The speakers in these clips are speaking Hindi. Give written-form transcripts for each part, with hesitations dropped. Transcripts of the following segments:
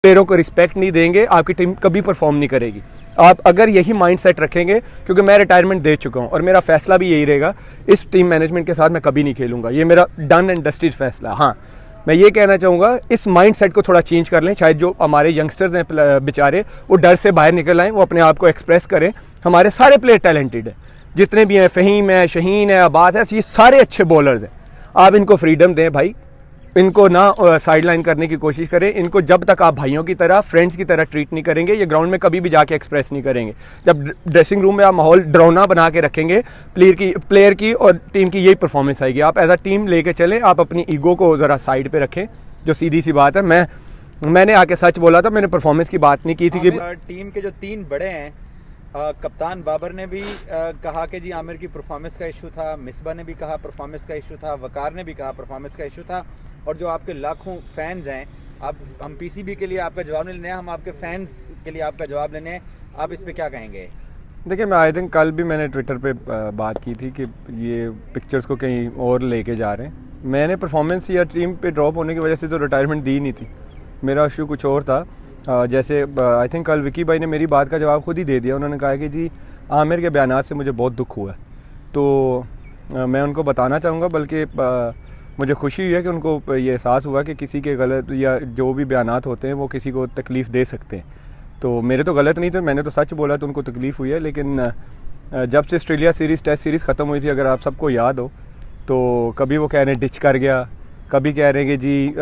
प्लेयरों को रिस्पेक्ट नहीं देंगे, आपकी टीम कभी परफॉर्म नहीं करेगी। आप अगर यही माइंड सेट रखेंगे, क्योंकि मैं रिटायरमेंट दे चुका हूं और मेरा फैसला भी यही रहेगा, इस टीम मैनेजमेंट के साथ मैं कभी नहीं खेलूंगा। ये मेरा डन एंड डस्टेड फैसला। हाँ, मैं ये कहना चाहूँगा इस माइंड सेट को थोड़ा चेंज कर लें। शायद जो हमारे यंगस्टर्स हैं बेचारे, वो डर से बाहर निकल आएँ, वो अपने आप को एक्सप्रेस करें। हमारे सारे प्लेयर टैलेंटेड हैं, जितने भी हैं, फ़हीम है, शहीन है, अब्बास है, ये सारे अच्छे बॉलर्स हैं। आप इनको फ्रीडम दें भाई, इनको ना साइड लाइन करने की कोशिश करें। इनको जब तक आप भाइयों की तरह, फ्रेंड्स की तरह ट्रीट नहीं करेंगे, ये ग्राउंड में कभी भी जाके एक्सप्रेस नहीं करेंगे। जब ड्रेसिंग रूम में आप माहौल डरावना बना के रखेंगे, प्लेयर की और टीम की यही परफॉर्मेंस आएगी। आप एज अ टीम लेके चलें, आप अपनी ईगो को ज़रा साइड पे रखें, जो सीधी सी बात है। मैंने आके सच बोला था, मैंने परफॉर्मेंस की बात नहीं की थी कि टीम के जो 3 बड़े हैं, कप्तान बाबर ने भी कहा कि जी आमिर की परफॉर्मेंस का इशू था, मिसबा ने भी कहा परफॉर्मेंस का इशू था, वकार ने भी कहा परफॉर्मेंस का इशू था, और जो आपके लाखों फैंस हैं, अब हम पीसीबी के लिए आपका जवाब नहीं लेने हैं, हम आपके फैंस के लिए आपका जवाब लेने हैं। आप इस पे क्या कहेंगे? देखिए, मैं आई थिंक कल भी मैंने ट्विटर पे बात की थी कि ये पिक्चर्स को कहीं और लेके जा रहे हैं। मैंने परफॉर्मेंस या टीम पे ड्रॉप होने की वजह से तो रिटायरमेंट दी नहीं थी, मेरा इशू कुछ और था। जैसे आई थिंक कल विकी भाई ने मेरी बात का जवाब खुद ही दे दिया। उन्होंने कहा कि जी आमिर के बयानात से मुझे बहुत दुख हुआ है, तो मैं उनको बताना चाहूँगा, बल्कि मुझे खुशी हुई है कि उनको ये एहसास हुआ कि किसी के गलत या जो भी बयानात होते हैं वो किसी को तकलीफ़ दे सकते हैं। तो मेरे तो गलत नहीं थे, मैंने तो सच बोला, तो उनको तकलीफ़ हुई है। लेकिन जब से ऑस्ट्रेलिया सीरीज़, टेस्ट सीरीज़ ख़त्म हुई थी, अगर आप सबको याद हो, तो कभी वो कह रहे हैं डिच कर गया, कभी कह रहे हैं कि जी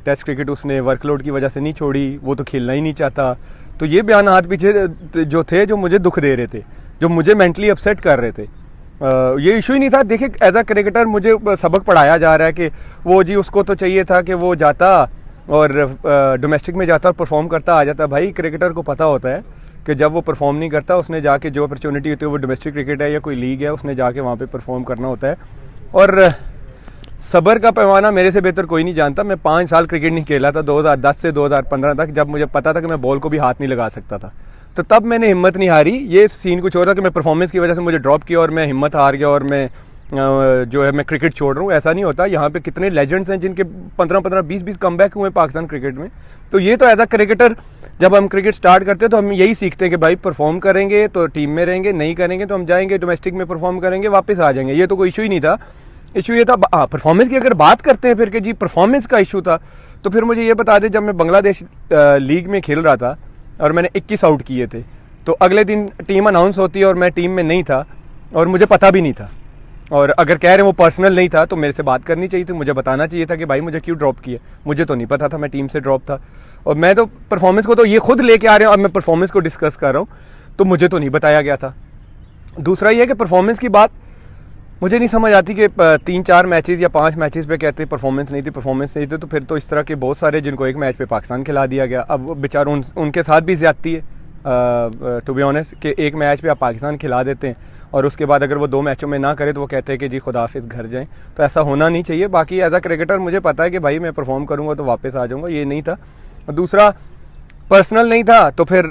टेस्ट क्रिकेट उसने वर्कलोड की वजह से नहीं छोड़ी, वो तो खेलना ही नहीं चाहता। तो ये बयानात पीछे जो थे, जो मुझे दुख दे रहे थे, जो मुझे मेंटली अपसेट कर रहे थे। ये इशू ही नहीं था। देखिए, एज अ क्रिकेटर मुझे सबक पढ़ाया जा रहा है कि वो जी उसको तो चाहिए था कि वो जाता और डोमेस्टिक में जाता और परफॉर्म करता आ जाता। भाई, क्रिकेटर को पता होता है कि जब वो परफॉर्म नहीं करता, उसने जाके जो अपॉर्चुनिटी होती है, वो डोमेस्टिक क्रिकेट है या कोई लीग है, उसने जाके वहाँ पे परफॉर्म करना होता है। और सब्र का पैमाना मेरे से बेहतर कोई नहीं जानता। मैं 5 साल क्रिकेट नहीं खेला था, 2010 से 2015 तक, जब मुझे पता था कि मैं बॉल को भी हाथ नहीं लगा सकता था। तो तब मैंने हिम्मत नहीं हारी। ये सीन कुछ और था कि मैं परफॉर्मेंस की वजह से मुझे ड्रॉप किया और मैं हिम्मत हार गया और मैं जो है मैं क्रिकेट छोड़ रहा हूँ। ऐसा नहीं होता। यहाँ पे कितने लेजेंड्स हैं जिनके 15-15, 20-20 कमबैक हुए पाकिस्तान क्रिकेट में। तो ये तो एज अ क्रिकेटर जब हम क्रिकेट स्टार्ट करते हैं तो हम यही सीखते हैं कि भाई परफॉर्म करेंगे तो टीम में रहेंगे, नहीं करेंगे तो हम जाएंगे डोमेस्टिक में परफॉर्म करेंगे, वापस आ जाएंगे। ये तो कोई इशू ही नहीं था। इशू ये था परफॉर्मेंस की। अगर बात करते हैं फिर कि जी परफॉर्मेंस का इशू था, तो फिर मुझे ये बता दें, जब मैं बांग्लादेश लीग में खेल रहा था और मैंने 21 आउट किए थे, तो अगले दिन टीम अनाउंस होती है और मैं टीम में नहीं था और मुझे पता भी नहीं था। और अगर कह रहे हैं वो पर्सनल नहीं था, तो मेरे से बात करनी चाहिए थी, मुझे बताना चाहिए था कि भाई मुझे क्यों ड्रॉप किया। मुझे तो नहीं पता था, मैं टीम से ड्रॉप था। और मैं तो परफॉर्मेंस को तो ये खुद लेके आ रहे हैं और मैं परफॉर्मेंस को डिस्कस कर रहा हूँ, तो मुझे तो नहीं बताया गया था। दूसरा ये है कि परफॉर्मेंस की बात मुझे नहीं समझ आती कि 3-4 मैचेस या 5 मैचेस पे कहते परफॉर्मेंस नहीं थी, तो फिर तो इस तरह के बहुत सारे जिनको एक मैच पे पाकिस्तान खिला दिया गया। अब बेचारों उनके साथ भी ज्यादती है टू बी ऑनेस्ट, कि एक मैच पे आप पाकिस्तान खिला देते हैं और उसके बाद अगर वो 2 मैचों में ना करे तो वो कहते हैं कि जी खुदा हाफिज़, घर जाएं। तो ऐसा होना नहीं चाहिए। बाकी एज अ क्रिकेटर मुझे पता है कि भाई मैं परफॉर्म करूँगा तो वापस आ जाऊँगा, ये नहीं था। दूसरा, पर्सनल नहीं था। तो फिर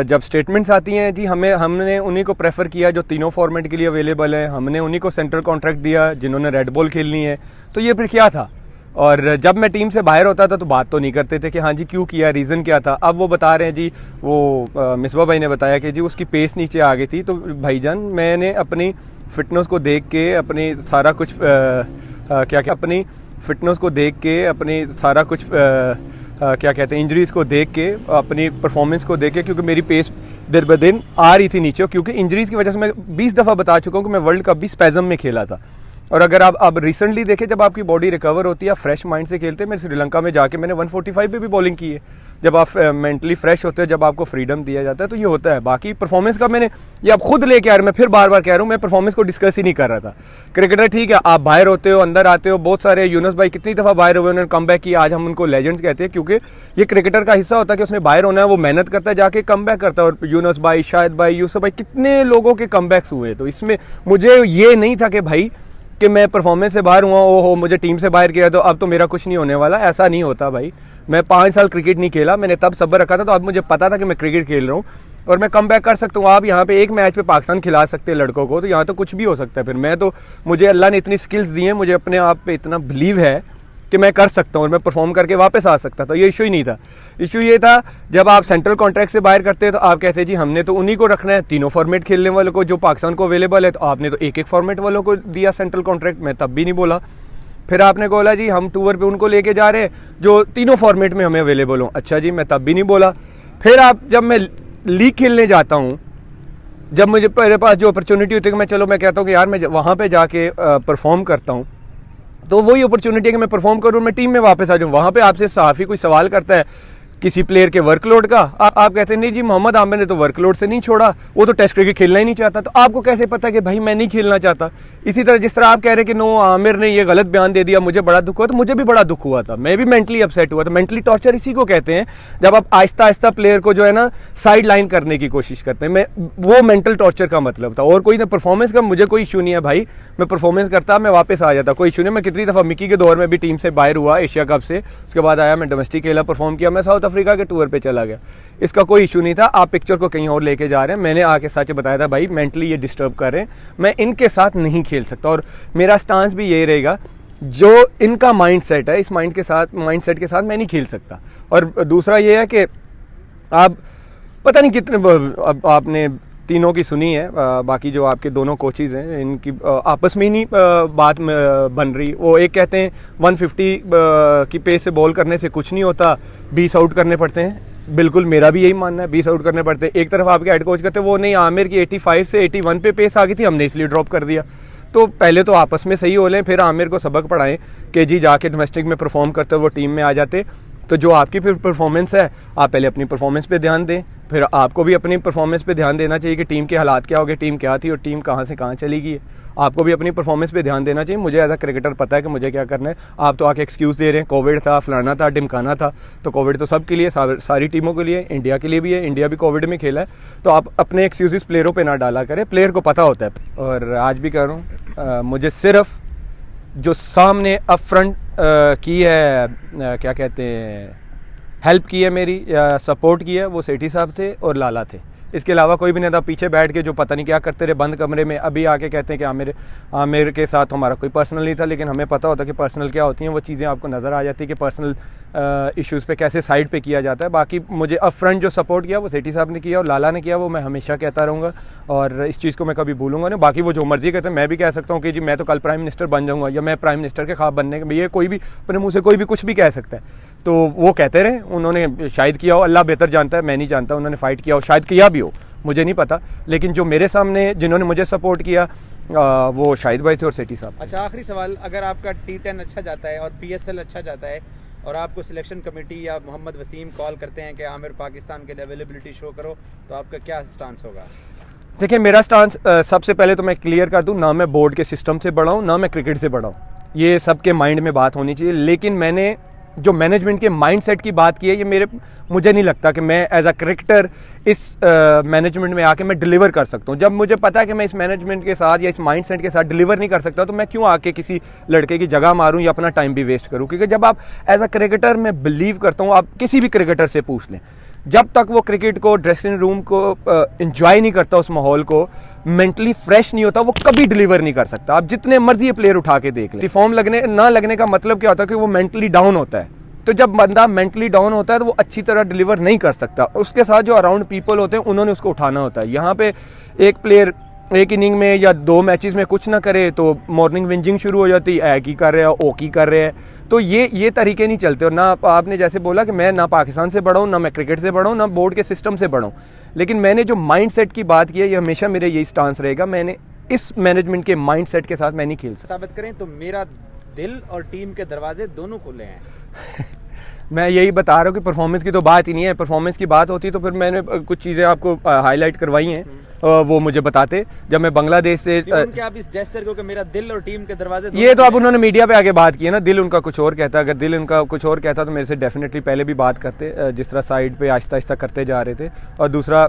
जब स्टेटमेंट्स आती हैं, जी हमने उन्हीं को प्रेफर किया जो तीनों फॉर्मेट के लिए अवेलेबल है, हमने उन्हीं को सेंट्रल कॉन्ट्रैक्ट दिया जिन्होंने रेड बॉल खेलनी है। तो ये फिर क्या था? और जब मैं टीम से बाहर होता था तो बात तो नहीं करते थे कि हाँ जी क्यों किया, रीज़न क्या था। अब वो बता रहे हैं जी, वो मिसबा भाई ने बताया कि जी उसकी पेस नीचे आ गई थी। तो भाईजान, मैंने अपनी फिटनेस को देख के, अपनी सारा कुछ अपनी फिटनेस को देख के, अपनी सारा कुछ क्या कहते हैं, इंजरीज़ को देख के, अपनी परफॉर्मेंस को देख के, क्योंकि मेरी पेस दिन ब दिन आ रही थी नीचे, क्योंकि इंजरीज़ की वजह से मैं 20 दफ़ा बता चुका हूँ कि मैं वर्ल्ड कप भी स्पैज़म में खेला था। और अगर आप अब रिसेंटली देखें, जब आपकी बॉडी रिकवर होती है, फ्रेश माइंड से खेलते हैं। मैं श्रीलंका में जाके मैंने 145 पे भी बॉलिंग की है। जब आप मेंटली फ्रेश होते हैं, जब आपको फ्रीडम दिया जाता है, तो ये होता है। बाकी परफॉर्मेंस का मैंने ये आप खुद लेके आ रहे हैं, मैं फिर बार बार कह रहा हूँ, मैं परफॉर्मेंस को डिस्कस ही नहीं कर रहा था। क्रिकेटर ठीक है, आप बाहर होते हो, अंदर आते हो। बहुत सारे यूनुस भाई कितनी दफ़ा बाहर हुए, उन्होंने कम बैक किया। आज हम उनको लेजेंड्स कहते हैं, क्योंकि ये क्रिकेटर का हिस्सा होता है कि उसने बाहर होना है, वो मेहनत करता है, जाके कम बैक करता है। और यूनुस भाई, शाहिद भाई, यूसुफ भाई, कितने लोगों के कम बैक्स हुए। तो इसमें मुझे ये नहीं था कि भाई कि मैं परफॉर्मेंस से बाहर हुआ, ओहो मुझे टीम से बाहर किया तो अब तो मेरा कुछ नहीं होने वाला। ऐसा नहीं होता भाई। मैं 5 साल क्रिकेट नहीं खेला, मैंने तब सब्र रखा था, तो अब मुझे पता था कि मैं क्रिकेट खेल रहा हूँ और मैं कम बैक कर सकता हूँ। आप यहाँ पे एक मैच पे पाकिस्तान खिला सकते हैं लड़कों को, तो यहाँ तो कुछ भी हो सकता है। फिर मैं तो, मुझे अल्लाह ने इतनी स्किल्स दी हैं, मुझे अपने आप पे इतना बिलीव है कि मैं कर सकता हूँ और मैं परफॉर्म करके वापस आ सकता था। ये इशू ही नहीं था। इशू ये था जब आप सेंट्रल कॉन्ट्रैक्ट से बाहर करते हैं तो आप कहते हैं जी हमने तो उन्हीं को रखना है, तीनों फॉर्मेट खेलने वालों को जो पाकिस्तान को अवेलेबल है, तो आपने तो एक एक फॉर्मेट वालों को दिया सेंट्रल कॉन्ट्रैक्ट। मैं तब भी नहीं बोला। फिर आपने बोला जी हम टूर पे उनको लेके जा रहे हैं जो तीनों फॉर्मेट में हमें अवेलेबल हो। अच्छा जी, मैं तब भी नहीं बोला। फिर आप जब मैं लीग खेलने जाता हूँ, जब मुझे मेरे पास जो अपॉर्चुनिटी होती है कि मैं चलो मैं कहता हूँ कि यार मैं वहाँ पे जाके परफॉर्म करता हूँ, तो वही अपॉर्चुनिटी है कि मैं परफॉर्म करूँ, मैं टीम में वापस आ जाऊँ। वहाँ पे आपसे सहाफ़ी कोई सवाल करता है किसी प्लेयर के वर्कलोड का, आप कहते हैं नहीं जी मोहम्मद आमिर ने तो वर्कलोड से नहीं छोड़ा, वो तो टेस्ट क्रिकेट खेलना ही नहीं चाहता। तो आपको कैसे पता कि भाई मैं नहीं खेलना चाहता? इसी तरह जिस तरह आप कह रहे हैं कि नो आमिर ने ये गलत बयान दे दिया, मुझे बड़ा दुख हुआ, तो मुझे भी बड़ा दुख हुआ था, मैं भी मेंटली अपसेट हुआ था। मेंटली टॉर्चर इसी को कहते हैं जब आप आहिस्ता आहिस्ता प्लेयर को जो है ना साइड लाइन करने की कोशिश करते हैं। मैं वो मेंटल टॉर्चर का मतलब था, और कोई ना परफॉर्मेंस का मुझे कोई इशू नहीं है भाई, मैं परफॉर्मेंस करता, मैं वापस आ जाता, कोई इशू नहीं। मैं कितनी दफ़ा मिकी के दौर में भी टीम से बाहर हुआ एशिया कप से, उसके बाद आया मैं डोमेस्टिक खेला, परफॉर्म किया, मैं साउथ अफ्रीका के टूर पर चला गया। इसका कोई इशू नहीं था। आप पिक्चर को कहीं और लेके जा रहे हैं। मैंने आके सच बताया था भाई मेंटली ये डिस्टर्ब कर रहे हैं, मैं इनके साथ नहीं खेल सकता, और मेरा स्टांस भी यही रहेगा जो इनका माइंडसेट है, इस माइंडसेट के साथ मैं नहीं खेल सकता। और दूसरा ये है कि आप पता नहीं कितने अब आपने तीनों की सुनी है, बाकी जो आपके दोनों कोचेज़ हैं इनकी आपस में ही नहीं बात बन रही। वो एक कहते हैं 150 की पेस से बॉल करने से कुछ नहीं होता, 20 आउट करने पड़ते हैं। बिल्कुल मेरा भी यही मानना है, 20 आउट करने पड़ते हैं। एक तरफ आपके हेड कोच कहते हैं वो नहीं, आमिर की 85 से 81 पे पेस आ गई थी, हमने इसलिए ड्रॉप कर दिया। तो पहले तो आपस में सही हो लें, फिर आमिर को सबक पढ़ाएं कि जी जाके डोमेस्टिक में परफॉर्म करते वो टीम में आ जाते। तो जो आपकी फिर परफॉर्मेंस है, आप पहले अपनी परफॉर्मेंस पे ध्यान दें, फिर आपको भी अपनी परफॉर्मेंस पे ध्यान देना चाहिए कि टीम के हालात क्या हो गए, टीम क्या थी और टीम कहाँ से कहाँ चली गई है। आपको भी अपनी परफॉर्मेंस पे ध्यान देना चाहिए। मुझे एज अ क्रिकेटर पता है कि मुझे क्या करना है। आप तो आके एक्सक्यूज़ दे रहे हैं, कोविड था, फलाना था, ढिमकाना था। तो कोविड तो सबके लिए, सारी टीमों के लिए, इंडिया के लिए भी है, इंडिया भी कोविड में खेला है। तो आप अपने एक्सक्यूज़ प्लेयरों पर ना डाला करें, प्लेयर को पता होता है। और आज भी कह रहा हूँ, मुझे सिर्फ जो सामने अप फ्रंट की है, क्या कहते हैं, हेल्प की है मेरी या सपोर्ट की है, वो सेठी साहब थे और लाला थे। इसके अलावा कोई भी नहीं था। पीछे बैठ के जो पता नहीं क्या करते रहे बंद कमरे में, अभी आके कहते हैं कि आमिर के साथ हमारा कोई पर्सनल नहीं था, लेकिन हमें पता होता कि पर्सनल क्या होती हैं। वो चीज़ें आपको नज़र आ जाती है कि पर्सनल इश्यूज़ पे कैसे साइड पे किया जाता है। बाकी मुझे अप फ्रंट जो सपोर्ट किया वो सेठी साहब ने किया और लाला ने किया, वो मैं हमेशा कहता रहूँगा और इस चीज़ को मैं कभी भूलूंगा नहीं। बाकी वो जो मर्जी कहते हैं, मैं भी कह सकता हूँ कि जी मैं तो कल प्राइम मिनिस्टर बन जाऊँगा या मैं प्राइम मिनिस्टर के ख्वाब बनने के, ये कोई भी अपने मुँह से कोई भी कुछ भी कह सकता है। तो वो कहते रहे, उन्होंने शायद किया हो, अल्लाह बेहतर जानता है, मैं नहीं जानता। उन्होंने फाइट किया हो, शायद किया भी हो, मुझे नहीं पता। लेकिन जो मेरे सामने जिन्होंने मुझे सपोर्ट किया वो शाहिद भाई थे और सेठी साहब। अच्छा, आखिरी सवाल, अगर आपका T10 अच्छा जाता है और PSL अच्छा जाता है और आपको सिलेक्शन कमेटी या मोहम्मद वसीम कॉल करते हैं कि आमिर पाकिस्तान के लिए अवेलेबिलिटी शो करो, तो आपका क्या स्टांस होगा? देखिए मेरा स्टांस सबसे पहले तो मैं क्लियर कर दूं, ना मैं बोर्ड के सिस्टम से बड़ा हूं, ना मैं क्रिकेट से बड़ा हूं। ये सबके माइंड में बात होनी चाहिए। लेकिन मैंने जो मैनेजमेंट के माइंडसेट की बात की है, ये मुझे नहीं लगता कि मैं एज अ क्रिकेटर इस मैनेजमेंट में आके मैं डिलीवर कर सकता हूँ। जब मुझे पता है कि मैं इस मैनेजमेंट के साथ या इस माइंडसेट के साथ डिलीवर नहीं कर सकता, तो मैं क्यों आके किसी लड़के की जगह मारूं या अपना टाइम भी वेस्ट करूं? क्योंकि जब आप एज अ क्रिकेटर, मैं बिलीव करता हूँ, आप किसी भी क्रिकेटर से पूछ लें, जब तक वो क्रिकेट को, ड्रेसिंग रूम को एंजॉय नहीं करता, उस माहौल को मेंटली फ्रेश नहीं होता, वो कभी डिलीवर नहीं कर सकता। आप जितने मर्जी प्लेयर उठा के देख लें, फॉर्म लगने ना लगने का मतलब क्या होता है कि वो मेंटली डाउन होता है। तो जब बंदा मेंटली डाउन होता है तो वो अच्छी तरह डिलीवर नहीं कर सकता। उसके साथ जो अराउंड पीपल होते हैं उन्होंने उसको उठाना होता है। यहाँ पे एक प्लेयर एक इनिंग में या 2 मैचेस में कुछ ना करे तो मॉर्निंग विंजिंग शुरू हो जाती है, ए की कर रहे हैं, ओ की कर रहे हैं। तो ये तरीके नहीं चलते। और ना आपने जैसे बोला कि मैं ना पाकिस्तान से बड़ा हूँ, ना मैं क्रिकेट से बड़ा हूँ, ना बोर्ड के सिस्टम से बड़ा हूँ, लेकिन मैंने जो माइंडसेट की बात की है, ये हमेशा मेरे यही स्टांस रहेगा। मैंने इस मैनेजमेंट के माइंडसेट के साथ मैं नहीं खेल सकता। साबित करें तो मेरा दिल और टीम के दरवाजे दोनों खुले हैं। मैं यही बता रहा हूँ कि परफॉर्मेंस की तो बात ही नहीं है। परफॉर्मेंस की बात होती तो फिर मैंने कुछ चीज़ें आपको हाईलाइट करवाई हैं, वो मुझे बताते। जब मैं बांग्लादेश से आप इस जेस्चर को कि मेरा दिल और टीम के दरवाजे, ये तो अब उन्होंने मीडिया पे आके बात की है ना, दिल उनका कुछ और कहता। अगर दिल उनका कुछ और कहता तो मेरे से डेफिनेटली पहले भी बात करते, जिस तरह साइड पे आहिस्ता आहिस्ता करते जा रहे थे। और दूसरा,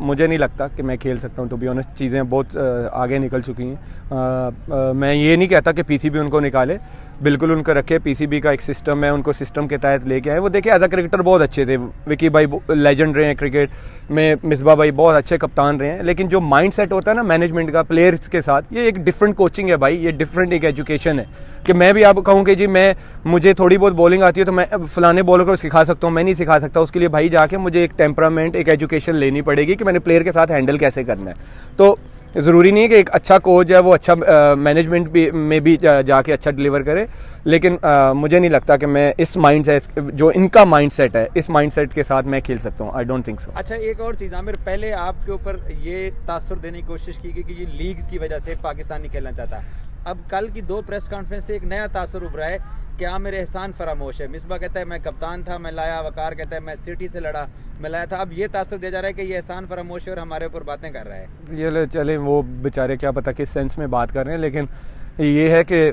मुझे नहीं लगता कि मैं खेल सकता हूँ, टू बी ऑनेस्ट। चीज़ें बहुत आगे निकल चुकी हैं। मैं ये नहीं कहता कि पीसीबी उनको निकाले, बिल्कुल उनका रखे। पीसीबी का एक सिस्टम है, उनको सिस्टम के तहत लेके आए। वो देखिए एज अ क्रिकेटर बहुत अच्छे थे। विकी भाई लेजेंड रहे हैं क्रिकेट में, मिसबा भाई बहुत अच्छे कप्तान रहे हैं, लेकिन जो माइंड सेट होता है ना मैनेजमेंट का प्लेयर्स के साथ, ये एक डिफरेंट कोचिंग है भाई, ये डिफरेंट एक एजुकेशन है। कि मैं भी आप कहूँ कि जी मुझे थोड़ी बहुत बॉलिंग आती है तो मैं फलाने बॉलर को सिखा सकता हूँ, मैं नहीं सिखा सकता। उसके लिए भाई जाके मुझे एक टेम्परामेंट, एक एजुकेशन लेनी पड़ेगी कि मैंने प्लेयर के साथ हैंडल कैसे करना है। तो ज़रूरी नहीं है कि एक अच्छा कोच है वो अच्छा मैनेजमेंट भी में भी जाके अच्छा डिलीवर करे, लेकिन मुझे नहीं लगता कि मैं इस माइंड सेट, जो इनका माइंड सेट है, इस माइंड सेट के साथ मैं खेल सकता हूँ। I don't think so. अच्छा, एक और चीज़ आमिर, पहले आपके ऊपर ये तासुर देने की कोशिश की गई कि ये लीग्स की वजह से पाकिस्तान नहीं खेलना चाहता। अब कल की 2 प्रेस कॉन्फ्रेंस से एक नया तासुर उभरा है कि आमिर एहसान फरामोश है। मिसबा कहता है मैं कप्तान था, मैं लाया। वकार कहता है मैं सिटी से लड़ा, मैं लाया था। अब ये तासुर दिया जा रहा है कि ये एहसान फरामोश है और हमारे ऊपर बातें कर रहा है। ये चले, वो बेचारे क्या पता किस सेंस में बात कर रहे हैं, लेकिन ये है कि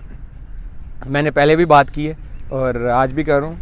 मैंने पहले भी बात की है और आज भी कर रहा हूँ।